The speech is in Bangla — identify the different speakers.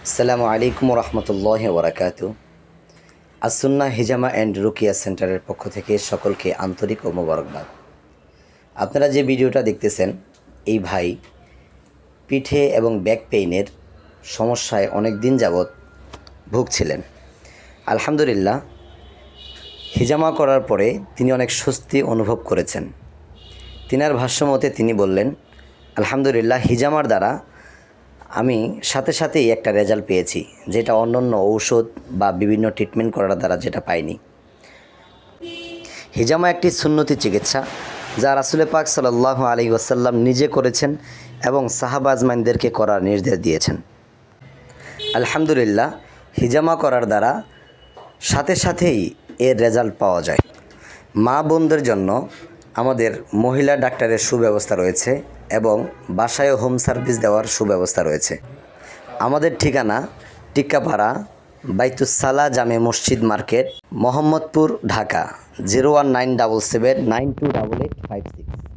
Speaker 1: আসসালামু আলাইকুম রহমতুল্লাহ বরাকাতু। আসুন্না হিজামা অ্যান্ড রুকিয়া সেন্টারের পক্ষ থেকে সকলকে আন্তরিক ও মোবারকবাদ। আপনারা যে ভিডিওটা দেখতেছেন, এই ভাই পিঠে এবং ব্যাক পেইনের সমস্যায় অনেক দিন যাবৎ ভুগছিলেন। আলহামদুলিল্লাহ, হিজামা করার পরে তিনি অনেক স্বস্তি অনুভব করেছেন। তিনার ভাষ্যমতে তিনি বললেন, আলহামদুলিল্লাহ, হিজামার দ্বারা আমি সাথে সাথেই একটা রেজাল্ট পেয়েছি, যেটা অন্যান্য ঔষধ বা বিভিন্ন ট্রিটমেন্ট করার দ্বারা যেটা পাইনি। হিজামা একটি সুন্নতি চিকিৎসা, যা রাসূল পাক সাল্লাল্লাহু আলাইহি ওয়াসাল্লাম নিজে করেছেন এবং সাহাবা আজমাইনদেরকে করার নির্দেশ দিয়েছেন। আলহামদুলিল্লাহ, হিজামা করার দ্বারা সাথে সাথেই এর রেজাল্ট পাওয়া যায়। মা বোনদের জন্য আমাদের মহিলা ডাক্তারের সুব্যবস্থা রয়েছে এবং বাসায় হোম সার্ভিস দেওয়ার সুব্যবস্থা রয়েছে। আমাদের ঠিকানা টিক্কাপাড়া বাইতুসালা জামে মসজিদ মার্কেট, মোহাম্মদপুর, ঢাকা 01977928856।